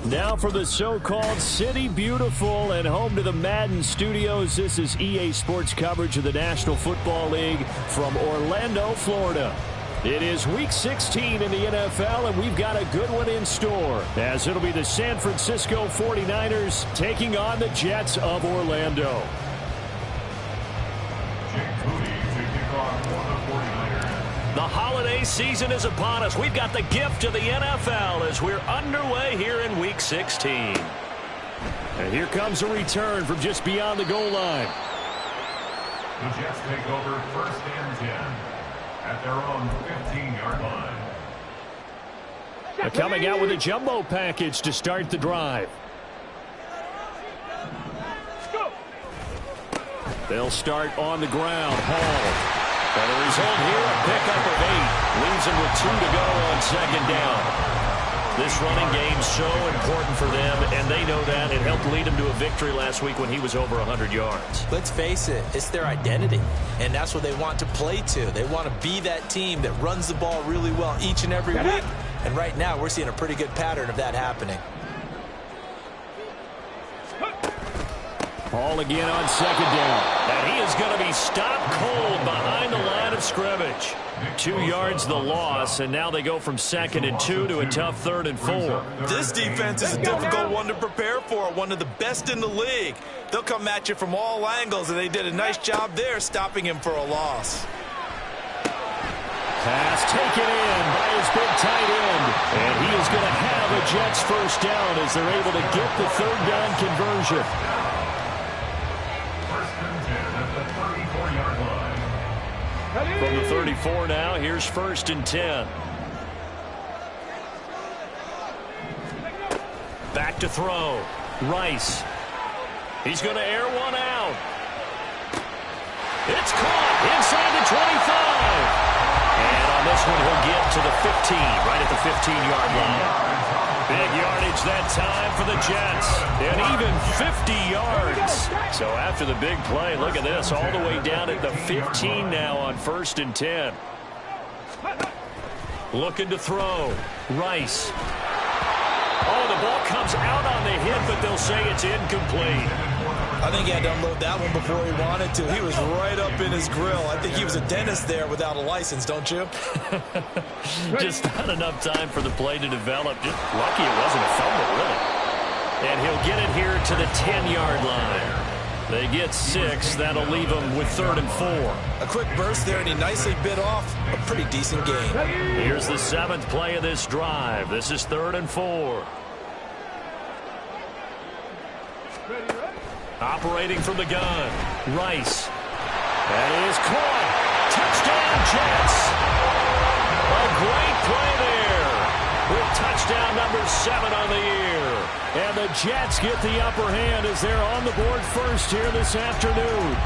Now for the so-called City Beautiful and home to the Madden Studios. This is EA Sports coverage of the National Football League from Orlando, Florida. It is Week 16 in the NFL, and we've got a good one in store, as it'll be the San Francisco 49ers taking on the Jets of Orlando. The holiday season is upon us. We've got the gift of the NFL as we're underway here in Week 16. And here comes a return from just beyond the goal line. The Jets take over 1st and 10 at their own 15-yard line. Coming out with a jumbo package to start the drive. They'll start on the ground. Hall. And the result here, a pickup of 8. Leaves them with 2 to go on 2nd down. This running game so important for them, and they know that. It helped lead them to a victory last week when he was over 100 yards. Let's face it, it's their identity, and that's what they want to play to. They want to be that team that runs the ball really well each and every week, and right now we're seeing a pretty good pattern of that happening. Ball again on 2nd down. And he is going to be stopped cold behind the line of scrimmage. 2 yards the loss, and now they go from 2nd and 2 to a tough 3rd and 4. This defense is a difficult one to prepare for, one of the best in the league. They'll come at you from all angles, and they did a nice job there stopping him for a loss. Pass taken in by his big tight end. And he is going to have a Jets first down as they're able to get the 3rd down conversion. From the 34 now, here's 1st and 10. Back to throw. Rice. He's going to air one out. It's caught inside the 25. And on this one, he'll get to the 15, right at the 15-yard line. Big yardage that time for the Jets. And even 50 yards. So after the big play, look at this, all the way down at the 15 now on 1st and 10. Looking to throw. Rice. Oh, the ball comes out on the hit, but they'll say it's incomplete. I think he had to unload that one before he wanted to. He was right up in his grill. I think he was a dentist there without a license, don't you? Just not enough time for the play to develop. Just lucky it wasn't a fumble, really. And he'll get it here to the 10-yard line. They get 6. That'll leave them with 3rd and 4. A quick burst there, and he nicely bit off a pretty decent gain. Here's the 7th play of this drive. This is 3rd and 4. Operating from the gun. Rice. That is caught. Touchdown, Jets. A great play there with touchdown number 7 on the year. And the Jets get the upper hand as they're on the board first here this afternoon.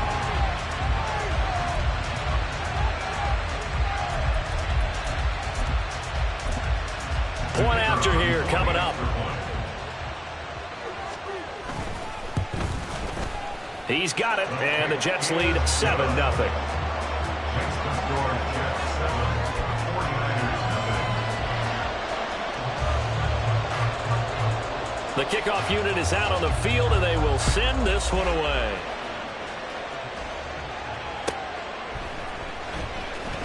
Point after here coming up. He's got it, and the Jets lead 7-0. The kickoff unit is out on the field, and they will send this one away.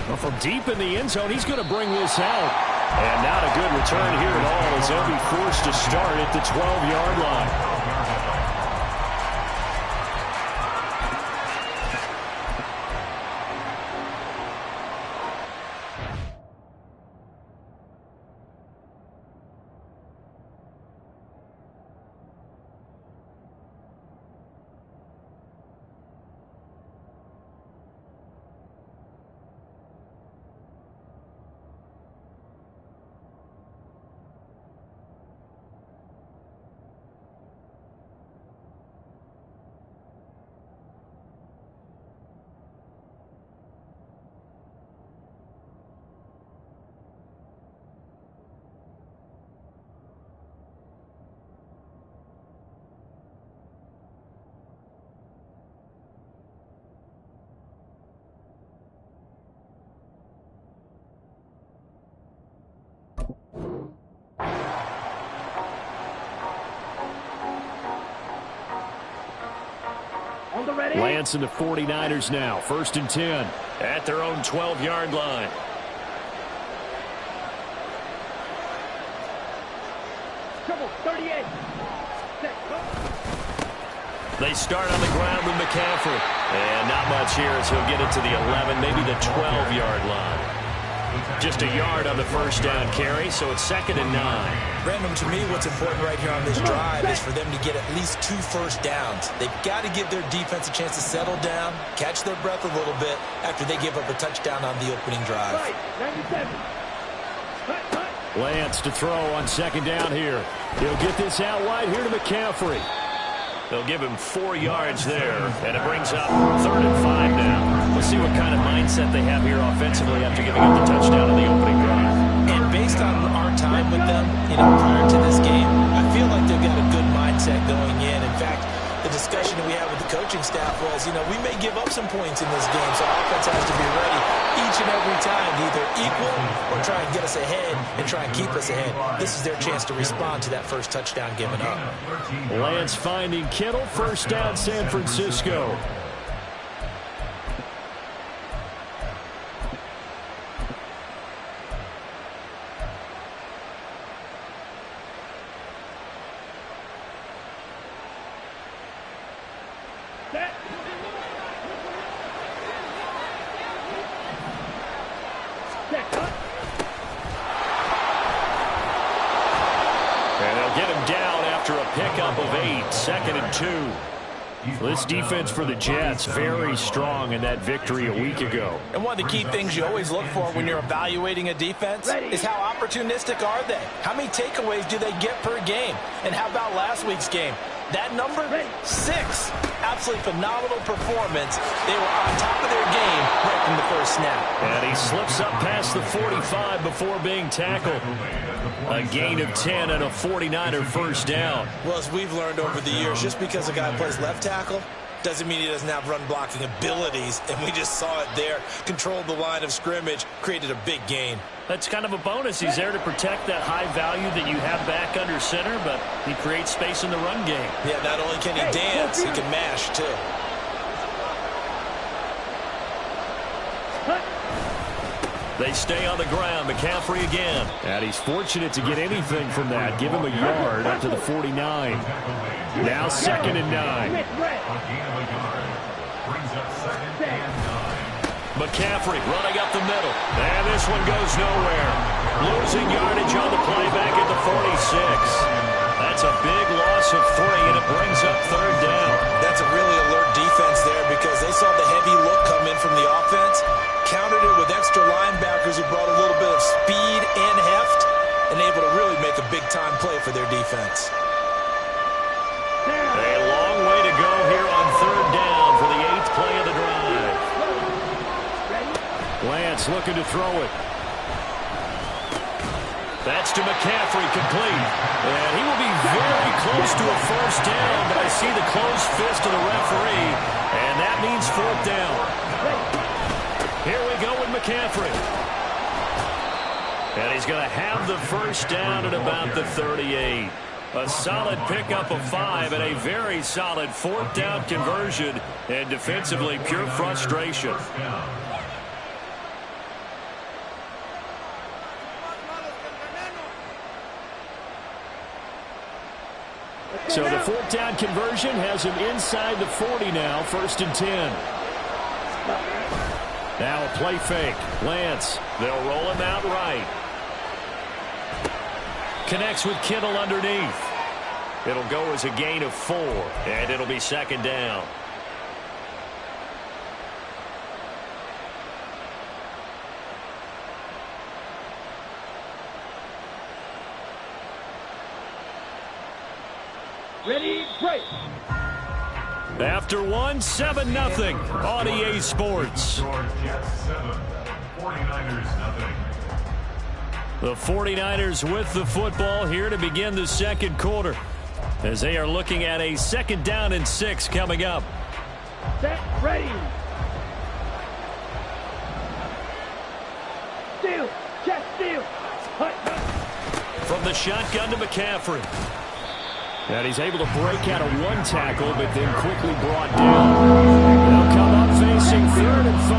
Well, from deep in the end zone, he's going to bring this out. And not a good return here at all as they'll be forced to start at the 12-yard line. Lance and the 49ers now. 1st and 10 at their own 12-yard line. Trouble, 38. They start on the ground with McCaffrey. And not much here as he'll get it to the 11, maybe the 12-yard line. Just a yard on the first down carry, so it's 2nd and 9. Brandon, to me, what's important right here on this drive is for them to get at least 2 first downs. They've got to give their defense a chance to settle down, catch their breath a little bit after they give up a touchdown on the opening drive. 97. Lance to throw on 2nd down here. He'll get this out wide here to McCaffrey. They'll give him 4 yards there, and it brings up 3rd and 5 now. We'll see what kind of mindset they have here offensively after giving up the touchdown on the opening drive. And based on our time with them, prior to this game, I feel like they've got a good mindset going in. In fact, the discussion that we had with the coaching staff was, we may give up some points in this game, so offense has to be ready each and every time to either equal or try and get us ahead and try and keep us ahead. This is their chance to respond to that first touchdown given up. Lance finding Kittle. 1st down, San Francisco. And they'll get him down after a pickup of 8. 2nd and 2. This defense for the Jets, very strong in that victory a week ago. And one of the key things you always look for when you're evaluating a defense is how opportunistic are they? How many takeaways do they get per game? And how about last week's game? That number, 6. Absolutely phenomenal performance. They were on top of their game right from the first snap. And he slips up past the 45 before being tackled. A gain of 10 and a 49er first down. Well, as we've learned over the years, just because a guy plays left tackle doesn't mean he doesn't have run blocking abilities. And we just saw it there. Controlled the line of scrimmage, created a big gain. That's kind of a bonus. He's there to protect that high value that you have back under center, but he creates space in the run game. Yeah, not only can he dance, he can mash, too. They stay on the ground. McCaffrey again. And he's fortunate to get anything from that. Give him a yard up to the 49. Now 2nd and 9. McCaffrey running up the middle. And this one goes nowhere. Losing yardage on the play back at the 46. That's a big loss of 3, and it brings up 3rd down. That's a really alert defense there because they saw the heavy look come in from the offense, countered it with extra linebackers who brought a little bit of speed and heft, and able to really make a big-time play for their defense. A long way to go here on 3rd down for the 8th play of the drive. Lance looking to throw it. That's to McCaffrey, complete. And he will be very close to a first down, but I see the closed fist of the referee, and that means 4th down. Here we go with McCaffrey. And he's going to have the first down at about the 38. A solid pickup of 5 and a very solid 4th down conversion, and defensively pure frustration. So the 4th down conversion has him inside the 40 now, 1st and 10. Now a play fake. Lance, they'll roll him out right. Connects with Kittle underneath. It'll go as a gain of 4, and it'll be 2nd down. Ready, break. After 1, 7-0 on EA Sports. The 49ers with the football here to begin the 2nd quarter, as they are looking at a 2nd down and 6 coming up. Set, ready. Steal, check, steal. From the shotgun to McCaffrey. And he's able to break out of one tackle, but then quickly brought down. They'll come up facing 3rd and 5.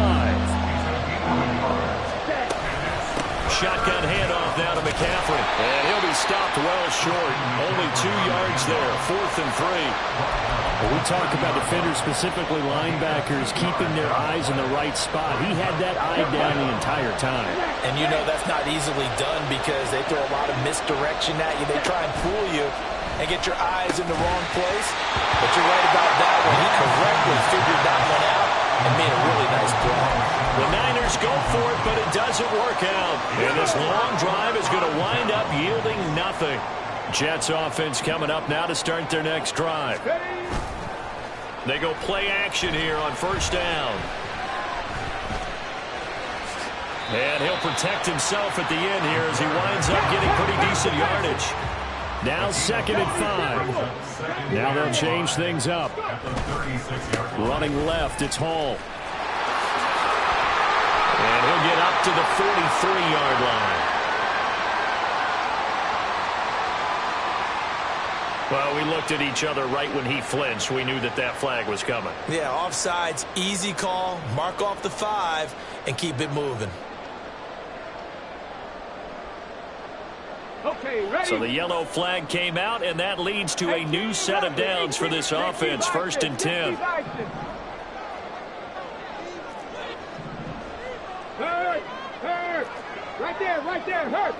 Shotgun handoff now to McCaffrey. And he'll be stopped well short. Only 2 yards there. 4th and 3. Well, we talk about defenders, specifically linebackers, keeping their eyes in the right spot. He had that eye down the entire time. And you know that's not easily done because they throw a lot of misdirection at you. They try and fool you and get your eyes in the wrong place. But you're right about that one. He correctly figured that one out and made a really nice play. The Niners go for it, but it doesn't work out. And this long drive is going to wind up yielding nothing. Jets offense coming up now to start their next drive. They go play action here on 1st down. And he'll protect himself at the end here as he winds up getting pretty decent yardage. Now 2nd and 5. Now they'll change things up. Running left, it's Hall. And he'll get up to the 43-yard line. Well, we looked at each other right when he flinched. We knew that that flag was coming. Yeah, offsides, easy call. Mark off the 5 and keep it moving. Okay, ready? So the yellow flag came out, and that leads to a new set of downs for this offense. 1st and 10. Hurt! Hurt! Right there, hurt!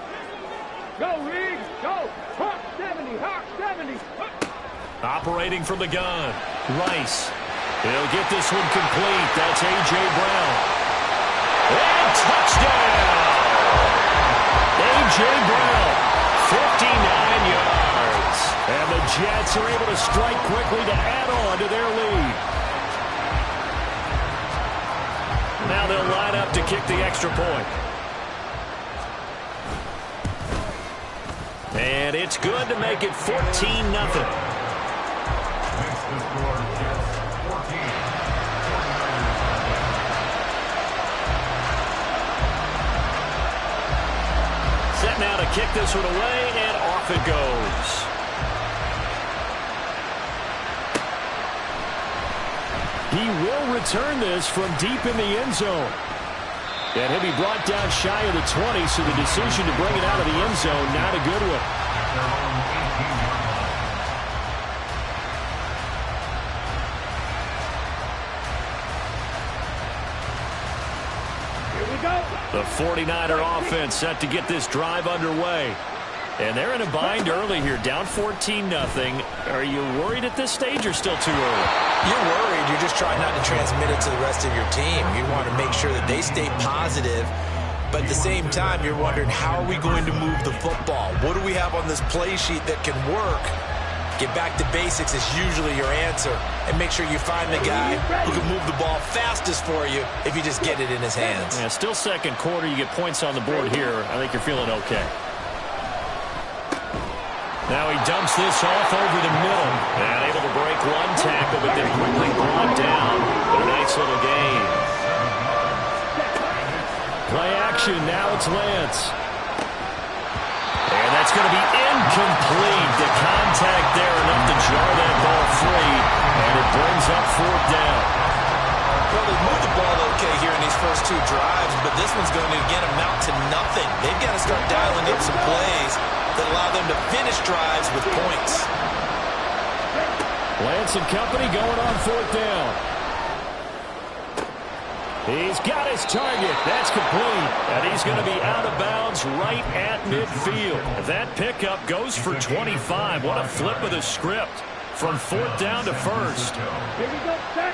Go, Riggs, go! Hawk 70, Hawk 70! Operating from the gun, Rice. He'll get this one complete. That's A.J. Brown. And touchdown! A.J. Brown, 59 yards. And the Jets are able to strike quickly to add on to their lead. Now they'll line up to kick the extra point. And it's good to make it 14-0. Set now to kick this one away, and off it goes. He will return this from deep in the end zone. And he'll be brought down shy of the 20, so the decision to bring it out of the end zone, not a good one. Here we go. The 49er offense set to get this drive underway. And they're in a bind early here, down 14-0. Are you worried at this stage or still too early? You're worried. You're just trying not to transmit it to the rest of your team. You want to make sure that they stay positive. But at the same time, you're wondering, how are we going to move the football? What do we have on this play sheet that can work? Get back to basics is usually your answer. And make sure you find the guy who can move the ball fastest for you if you just get it in his hands. Yeah, still 2nd quarter. You get points on the board here. I think you're feeling okay. Now he dumps this off over the middle. And able to break one tackle, but then quickly brought down. But a nice little gain. Play action. Now it's Lance. And that's going to be incomplete. The contact there enough to jar that ball free. And it brings up 4th down. Well, they moved the ball okay here in these first 2 drives, but this one's going to, again, amount to nothing. They've got to start dialing up some plays that allow them to finish drives with points. Lance and company going on 4th down. He's got his target. That's complete. And he's going to be out of bounds right at midfield. That pickup goes for 25. What a flip of the script. From 4th down to 1st. Here we go, set.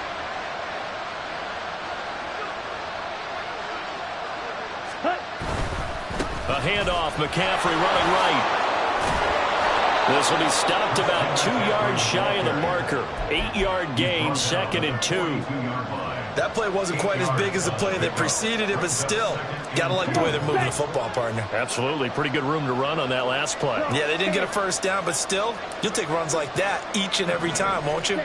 A handoff, McCaffrey running right. This will be stopped about 2 yards shy of the marker. 8-yard gain, 2nd and 2. That play wasn't quite as big as the play that preceded it, but still, gotta like the way they're moving the football, partner. Absolutely. Pretty good room to run on that last play. Yeah, they didn't get a 1st down, but still, you'll take runs like that each and every time, won't you?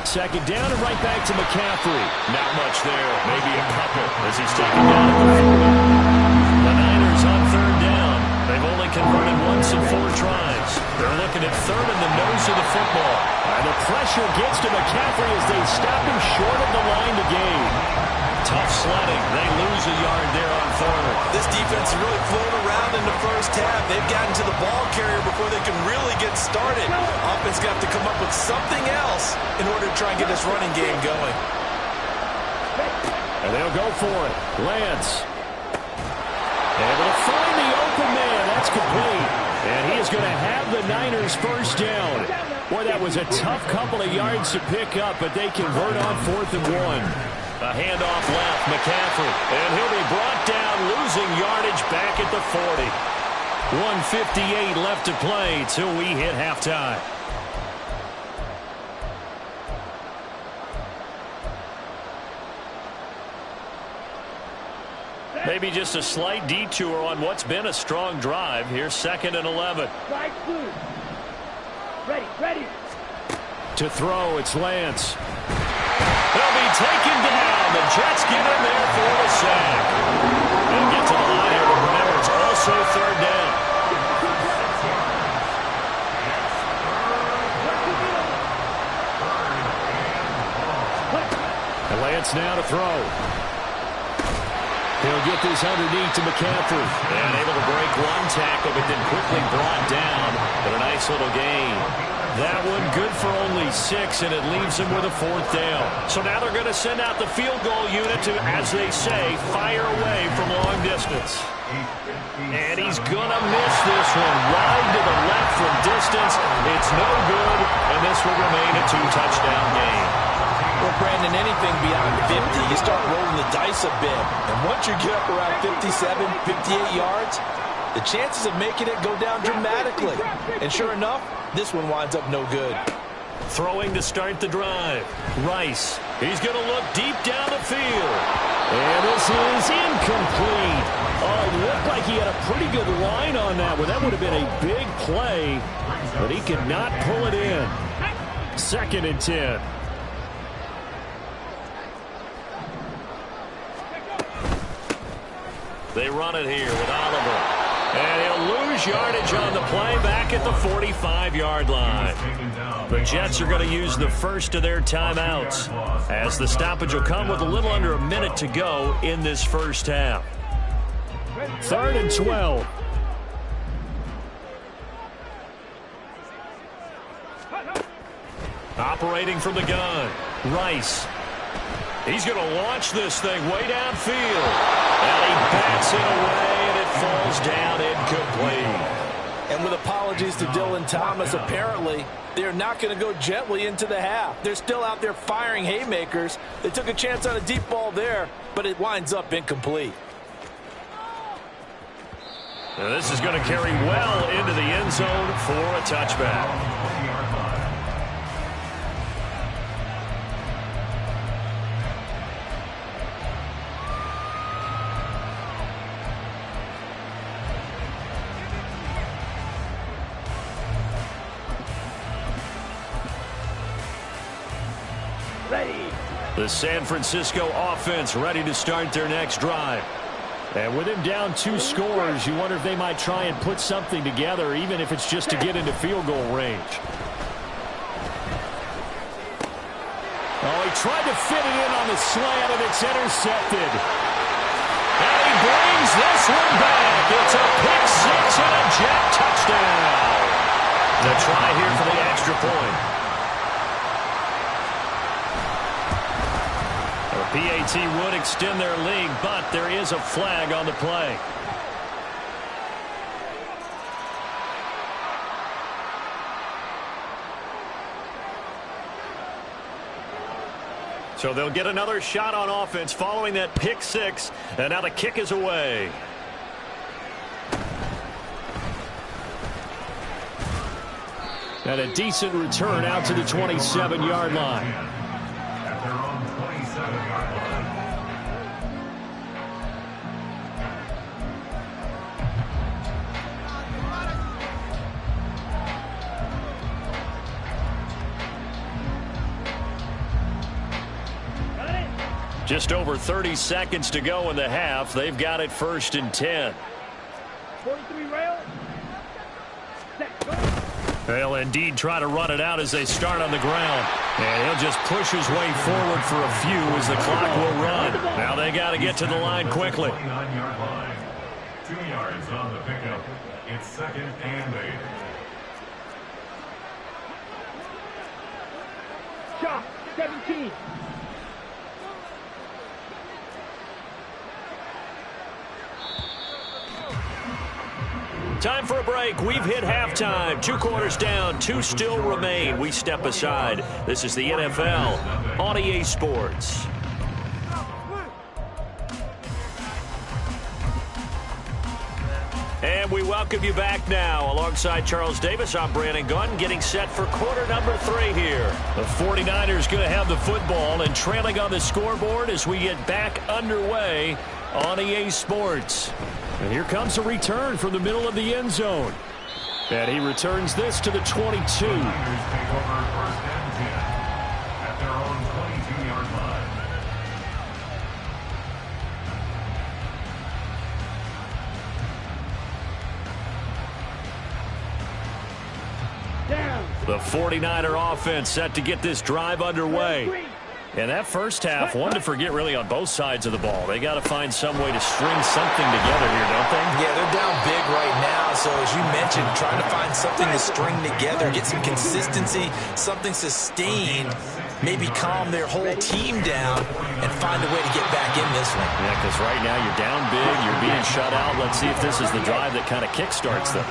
2nd down and right back to McCaffrey. Not much there. Maybe a couple as he's taken down at the 40. The Niners on 3rd down. They've only converted once in 4 tries. They're looking at third in the nose of the football. And the pressure gets to McCaffrey as they stop him short of the line to gain. Tough sledding. They lose a yard there on third. This defense is really flown around in the first half. They've gotten to the ball carrier before they can really get started. Offense got to come up with something else in order to try and get this running game going. And they'll go for it. Lance. Able to find the open man. That's complete. And he is going to have the Niners first down. Boy, that was a tough couple of yards to pick up, but they convert on 4th and 1. A handoff left, McCaffrey. And he'll be brought down, losing yardage back at the 40. 1:58 left to play till we hit halftime. Maybe just a slight detour on what's been a strong drive. Here's 2nd and 11. Ready. To throw, it's Lance. He'll be taken down. The Jets get in there for the sack. They'll get to the line here, but remember, it's also 3rd down. And Lance now to throw. He'll get this underneath to McCaffrey. And able to break one tackle, but then quickly brought down. But a nice little gain. That one good for only 6, and it leaves him with a 4th down. So now they're going to send out the field goal unit to, as they say, fire away from long distance. And he's going to miss this one. Wide to the left from distance. It's no good, and this will remain a 2-touchdown game. Well, Brandon, anything beyond 50, you start rolling the dice a bit. And once you get up around 57, 58 yards, the chances of making it go down dramatically. And sure enough, this one winds up no good. Throwing to start the drive. Rice. He's going to look deep down the field. And this is incomplete. Oh, it looked like he had a pretty good line on that one. That would have been a big play, but he could not pull it in. 2nd and 10. They run it here with Oliver. And he'll lose yardage on the play back at the 45-yard line. The Jets are going to use the first of their timeouts, as the stoppage will come with a little under a minute to go in this first half. 3rd and 12. Operating from the gun, Rice. He's going to launch this thing way downfield. And he bats it away, and it falls down incomplete. And with apologies to Dylan Thomas, apparently they're not going to go gently into the half. They're still out there firing haymakers. They took a chance on a deep ball there, but it winds up incomplete. Now this is going to carry well into the end zone for a touchback. The San Francisco offense ready to start their next drive. And with him down 2 scores, you wonder if they might try and put something together, even if it's just to get into field goal range. Oh, he tried to fit it in on the slant, and it's intercepted. And he brings this one back. It's a pick 6 and a Jet touchdown. The try here for the extra point. PAT would extend their lead, but there is a flag on the play. So they'll get another shot on offense following that pick 6, and now the kick is away. And a decent return out to the 27-yard line. Just over 30 seconds to go in the half. They've got it 1st and 10. 43 rail. They'll indeed try to run it out as they start on the ground. And he'll just push his way forward for a few as the clock will run. Now they got to get to the line quickly. 29-yard line. 2 yards on the pickup. It's 2nd and 8. Shot, 17. Time for a break. We've hit halftime. 2 quarters down. 2 still remain. We step aside. This is the NFL on EA Sports. And we welcome you back now. Alongside Charles Davis, I'm Brandon Gunn, getting set for quarter number 3 here. The 49ers going to have the football and trailing on the scoreboard as we get back underway on EA Sports. And here comes a return from the middle of the end zone. And he returns this to the 22. The Niners take over 1st and 10 at their own 22-yard line. Down. The 49er offense set to get this drive underway. And that first half, one to forget really on both sides of the ball. They got to find some way to string something together here, don't they? Yeah, they're down big right now. So as you mentioned, trying to find something to string together, get some consistency, something sustained, maybe calm their whole team down and find a way to get back in this one. Yeah, because right now you're down big, you're being shut out. Let's see if this is the drive that kind of kickstarts them.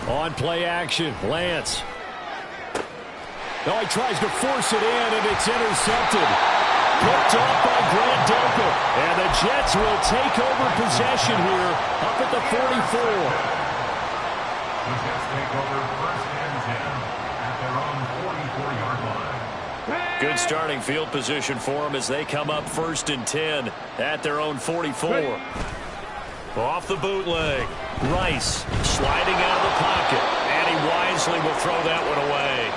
On play action, Lance. Oh, he tries to force it in, and it's intercepted. Picked off by Grant Delpit. And the Jets will take over possession here up at the 44. The Jets take over 1st and 10 at their own 44-yard line. Good starting field position for them as they come up 1st and 10 at their own 44. Off the bootleg. Rice sliding out of the pocket. And he wisely will throw that one away.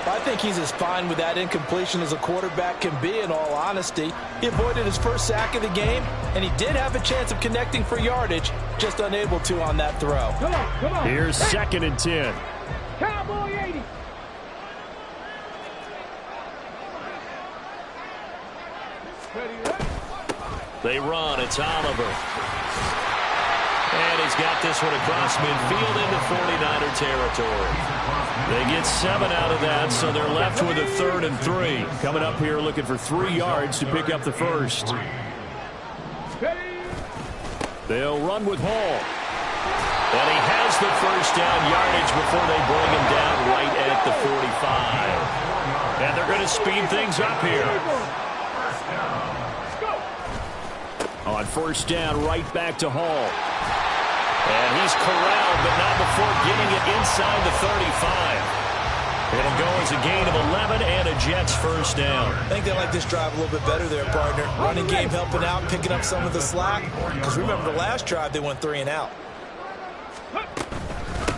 I think he's as fine with that incompletion as a quarterback can be, in all honesty. He avoided his first sack of the game, and he did have a chance of connecting for yardage, just unable to on that throw. Come on, come on. Here's 2nd and 10. Cowboy 80. They run. It's Oliver. And he's got this one across midfield into 49er territory. They get 7 out of that, so they're left with a 3rd and 3. Coming up here looking for 3 yards to pick up the first. They'll run with Hall. And he has the first down yardage before they bring him down right at the 45. And they're going to speed things up here. On 1st down, right back to Hall. And he's corralled, but not before getting it inside the 35. It'll go as a gain of 11 and a Jets first down. I think they like this drive a little bit better there, partner. Running game helping out, picking up some of the slack. Because remember, the last drive, they went 3 and out.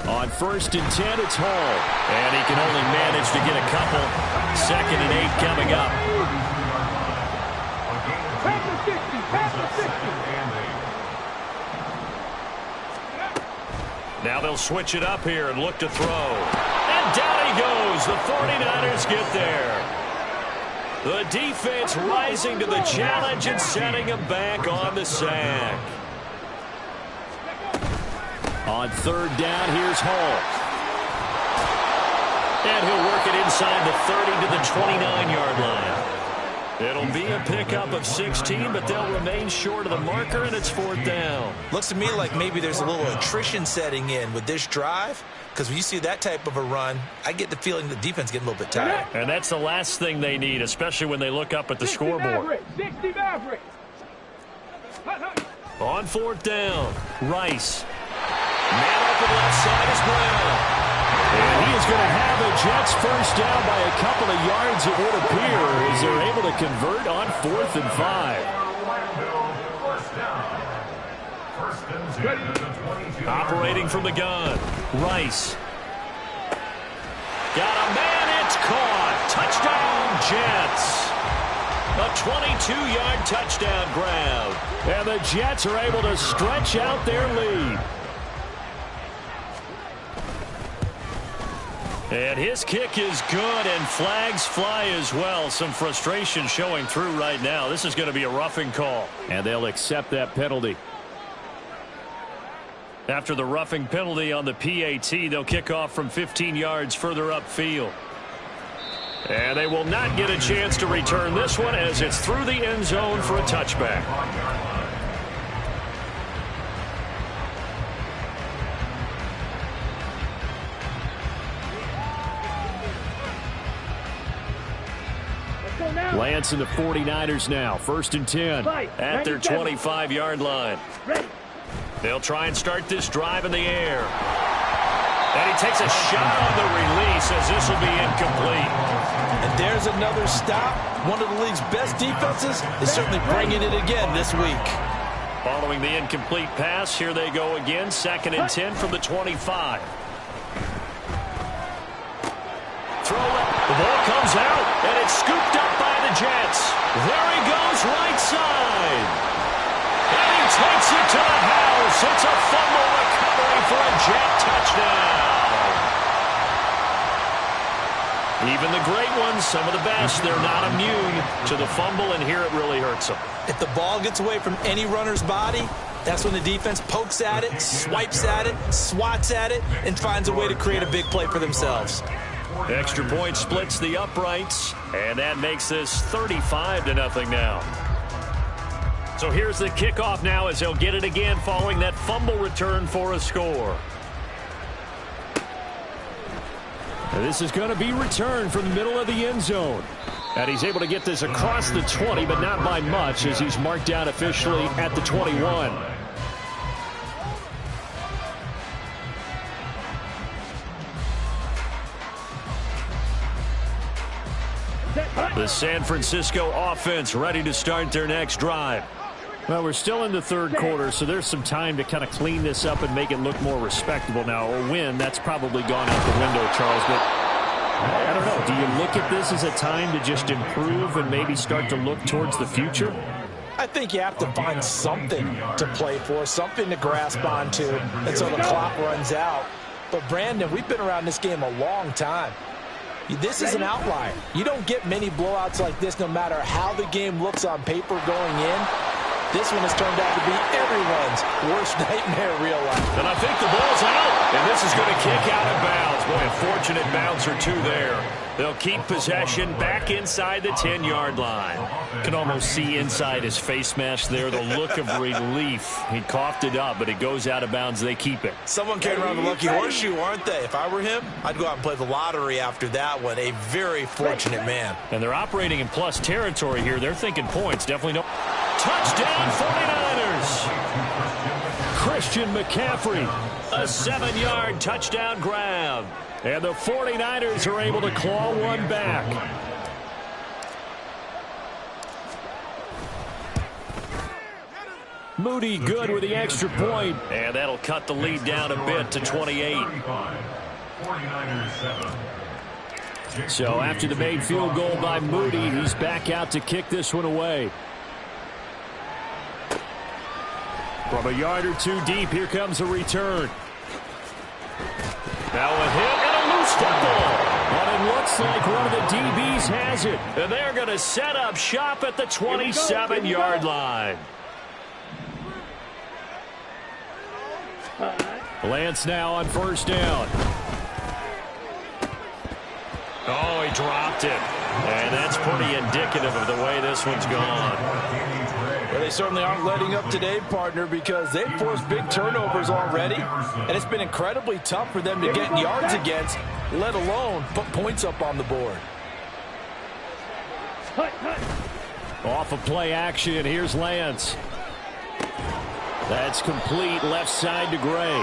On 1st and 10, it's Hall. And he can only manage to get a couple. 2nd and 8 coming up. Pass the 60, pass the 60. Now they'll switch it up here and look to throw. And down he goes. The 49ers get there. The defense rising to the challenge and setting him back on the sack. On 3rd down, here's Hall. And he'll work it inside the 30 to the 29-yard line. It'll be a pickup of 16, but they'll remain short of the marker, and it's 4th down. Looks to me like maybe there's a little attrition setting in with this drive, because when you see that type of a run, I get the feeling the defense getting a little bit tired. And that's the last thing they need, especially when they look up at the scoreboard. 60 Maverick. On 4th down, Rice. Man open left side is Brown. And he is going to have the Jets first down by a couple of yards, it would appear, as they're able to convert on 4th and 5. Operating from the gun, Rice. Got a man, it's caught. Touchdown, Jets. A 22-yard touchdown grab. And the Jets are able to stretch out their lead. And his kick is good, and flags fly as well. Some frustration showing through right now. This is going to be a roughing call. And they'll accept that penalty. After the roughing penalty on the PAT, they'll kick off from 15 yards further upfield. And they will not get a chance to return this one as it's through the end zone for a touchback. Lance and the 49ers now. 1st and 10 at their 25-yard line. They'll try and start this drive in the air. And he takes a shot on the release as this will be incomplete. And there's another stop. One of the league's best defenses is certainly bringing it again this week. Following the incomplete pass, here they go again. 2nd and 10 from the 25. Throw it. The ball comes out, and it's scooped up by the Jets. There he goes, right side. And he takes it to the house. It's a fumble recovery for a Jet touchdown. Even the great ones, some of the best, they're not immune to the fumble, and here it really hurts them. If the ball gets away from any runner's body, that's when the defense pokes at it, swipes at it, swats at it, and finds a way to create a big play for themselves. Extra point splits the uprights, and that makes this 35-0 now. So here's the kickoff now as they'll get it again following that fumble return for a score. And this is going to be returned from the middle of the end zone. And he's able to get this across the 20, but not by much as he's marked down officially at the 21. The San Francisco offense ready to start their next drive. Well, we're still in the third quarter, so there's some time to kind of clean this up and make it look more respectable now. A win, that's probably gone out the window, Charles. But I don't know. Do you look at this as a time to just improve and maybe start to look towards the future? I think you have to find something to play for, something to grasp onto until the clock runs out. But, Brandon, we've been around this game a long time. This is an outlier. You don't get many blowouts like this no matter how the game looks on paper going in. This one has turned out to be everyone's worst nightmare real life. And I think the ball's out. And this is going to kick out of bounds. Boy, a fortunate bounce or two there. They'll keep possession back inside the 10-yard line. Can almost see inside his face mask there the look of relief. He coughed it up, but it goes out of bounds. They keep it. Someone came around the lucky horseshoe, aren't they? If I were him, I'd go out and play the lottery after that one. A very fortunate man. And they're operating in plus territory here. They're thinking points. Definitely no. Touchdown 49ers. Christian McCaffrey. A 7-yard touchdown grab. And the 49ers are able to claw one back. Moody good with the extra point. And that'll cut the lead down a bit to 28. So after the made field goal by Moody, he's back out to kick this one away. From a yard or two deep, here comes a return. Now a hit and a loose football. But it looks like one of the DBs has it. And they're going to set up shop at the 27-yard line. Lance now on first down. Oh, he dropped it. And that's pretty indicative of the way this one's gone. Well, they certainly aren't letting up today, partner, because they've forced big turnovers already, and it's been incredibly tough for them to get yards against, let alone put points up on the board. Off of play action, here's Lance. That's complete left side to Gray.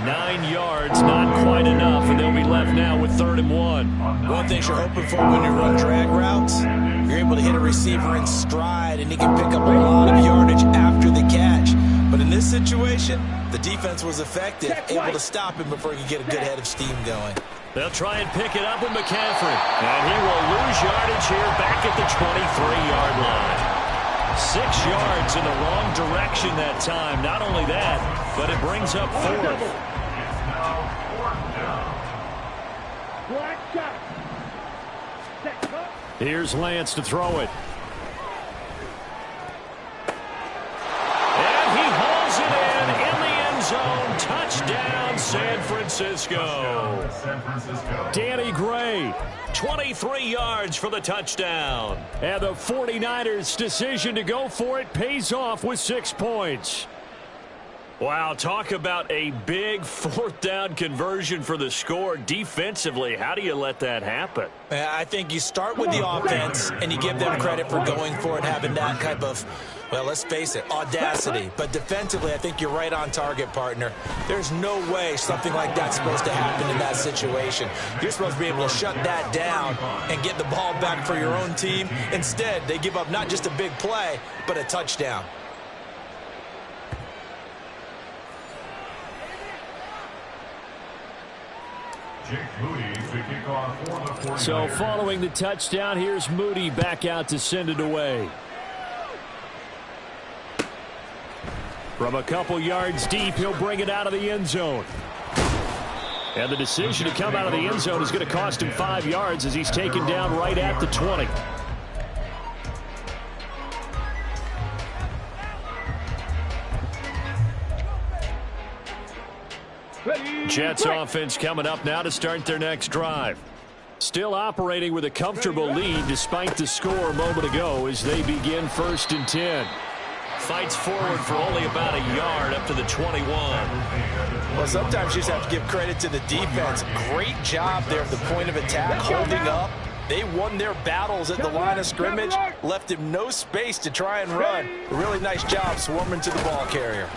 9 yards, not quite enough, and they'll be left now with 3rd and 1. One thing you're hoping for when you run drag routes, you're able to hit a receiver in stride, and he can pick up a lot of yardage after the catch. But in this situation, the defense was effective, able to stop him before he could get a good head of steam going. They'll try and pick it up with McCaffrey. And he will lose yardage here back at the 23-yard line. 6 yards in the wrong direction that time. Not only that, but it brings up 4th. Black shot. Set, go. Here's Lance to throw it. And he hauls it in the end zone. Touchdown, San Francisco. Touchdown, San Francisco. Danny Gray, 23 yards for the touchdown. And the 49ers' decision to go for it pays off with 6 points. Wow, talk about a big fourth down conversion for the score. Defensively, how do you let that happen? I think you start with the offense and you give them credit for going for it, having that type of, well, let's face it, audacity. But defensively, I think you're right on target, partner. There's no way something like that's supposed to happen in that situation. You're supposed to be able to shut that down and get the ball back for your own team. Instead, they give up not just a big play, but a touchdown. Jake Moody to kick off for the 49ers. So following the touchdown, here's Moody back out to send it away. From a couple yards deep, he'll bring it out of the end zone. And the decision to come out of the end zone is going to cost him 5 yards as he's taken down right at the 20. Jets offense coming up now to start their next drive. Still operating with a comfortable lead despite the score a moment ago as they begin 1st and 10. Fights forward for only about a yard up to the 21. Well, sometimes you just have to give credit to the defense. Great job there at the point of attack, holding up. They won their battles at the line of scrimmage, left him no space to try and run. A really nice job swarming to the ball carrier.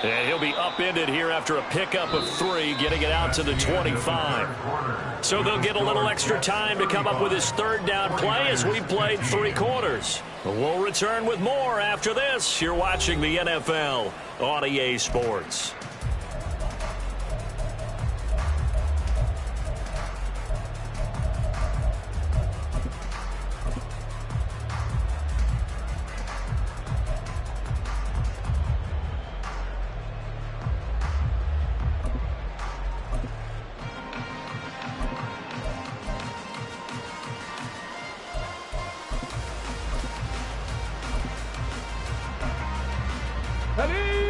And he'll be upended here after a pickup of 3, getting it out to the 25. So they'll get a little extra time to come up with his 3rd down play as we played 3 quarters. We'll return with more after this. You're watching the NFL on EA Sports.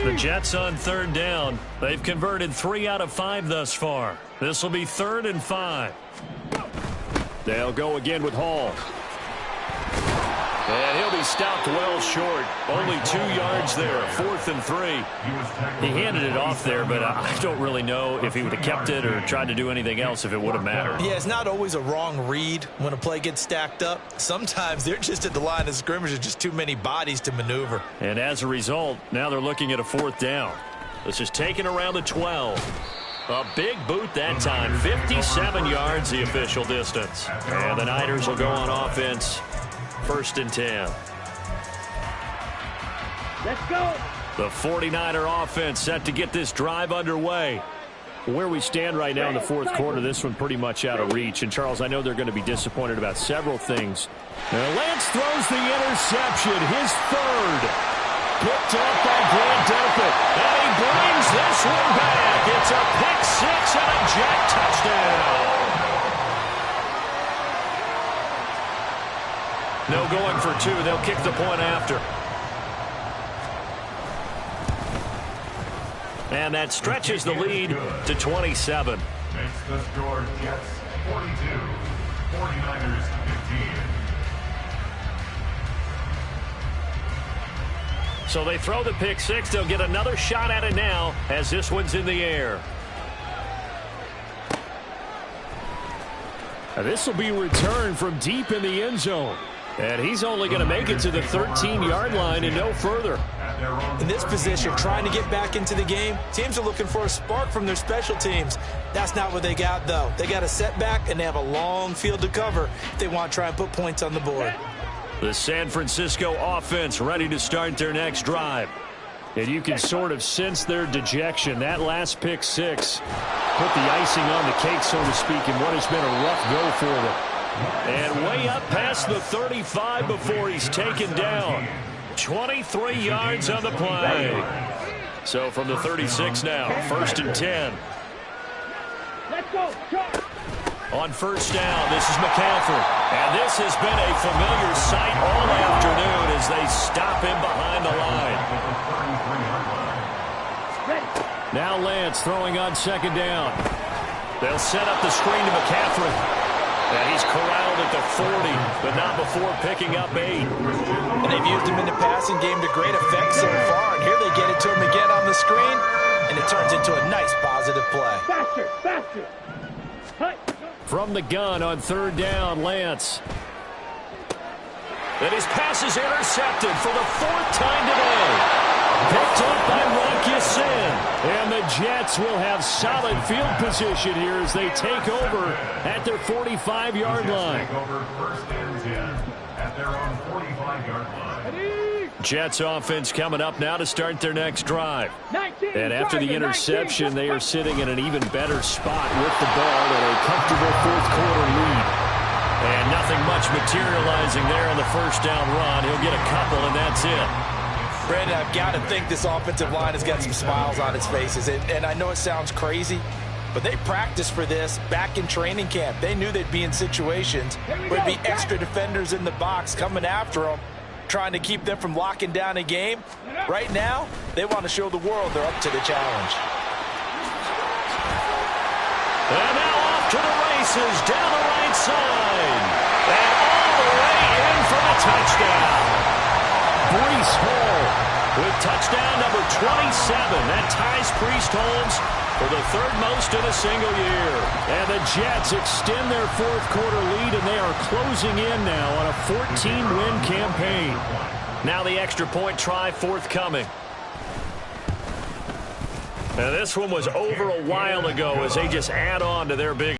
The Jets on 3rd down. They've converted 3 out of 5 thus far. This will be 3rd and 5. They'll go again with Hall. And he'll be stopped well short. Only 2 yards there. 4th and 3. He handed it off there, but I don't really know if he would have kept it or tried to do anything else if it would have mattered. Yeah, it's not always a wrong read when a play gets stacked up. Sometimes they're just at the line of scrimmage. There's just too many bodies to maneuver. And as a result, now they're looking at a 4th down. This is taken around the 12. A big boot that time. 57 yards the official distance. And the Niners will go on offense. 1st and 10. Let's go. The 49er offense set to get this drive underway. Where we stand right now in the 4th quarter, this one pretty much out of reach. And, Charles, I know they're going to be disappointed about several things. Lance throws the interception, his 3rd. Picked up by Grant Delpit. And he brings this one back. It's a pick 6 and a Jet touchdown. No going for 2. They'll kick the point after. And that stretches the lead to 27. Makes the score Jets 42, 49ers 15. So they throw the pick 6. They'll get another shot at it now as this one's in the air. Now this will be returned from deep in the end zone. And he's only going to make it to the 13-yard line and no further. In this position, trying to get back into the game, teams are looking for a spark from their special teams. That's not what they got, though. They got a setback, and they have a long field to cover if they want to try and put points on the board. The San Francisco offense ready to start their next drive. And you can sort of sense their dejection. That last pick 6 put the icing on the cake, so to speak, in what has been a rough go for them. And way up past the 35 before he's taken down. 23 yards on the play. So from the 36 now, 1st and 10. Let's go, charge. On first down, this is McCaffrey. And this has been a familiar sight all afternoon as they stop him behind the line. Now Lance throwing on second down. They'll set up the screen to McCaffrey. And he's corralled at the 40, but not before picking up 8. And they've used him in the passing game to great effect so far. And here they get it to him again on the screen, and it turns into a nice positive play. Faster, faster. From the gun on third down, Lance. And his pass is intercepted for the 4th time today. Picked up by Rock Ya-Sin. And the Jets will have solid field position here as they take over at their 45-yard line. Take over first and 10 at their own 45-yard line. Jets offense coming up now to start their next drive. And after the interception, they are sitting in an even better spot with the ball and a comfortable 4th quarter lead. And nothing much materializing there on the first down run. He'll get a couple, and that's it. Brandon, I've got to think this offensive line has got some smiles on its faces. And I know it sounds crazy, but they practiced for this back in training camp. They knew they'd be in situations where there'd be extra defenders in the box coming after them, trying to keep them from locking down a game. Right now, they want to show the world they're up to the challenge. And now off to the races down the right side. And all the way in for the touchdown. Breece Hall with touchdown number 27. That ties Priest Holmes for the 3rd most in a single year. And the Jets extend their 4th quarter lead, and they are closing in now on a 14-win campaign. Now the extra point try forthcoming. And this one was over a while ago as they just add on to their big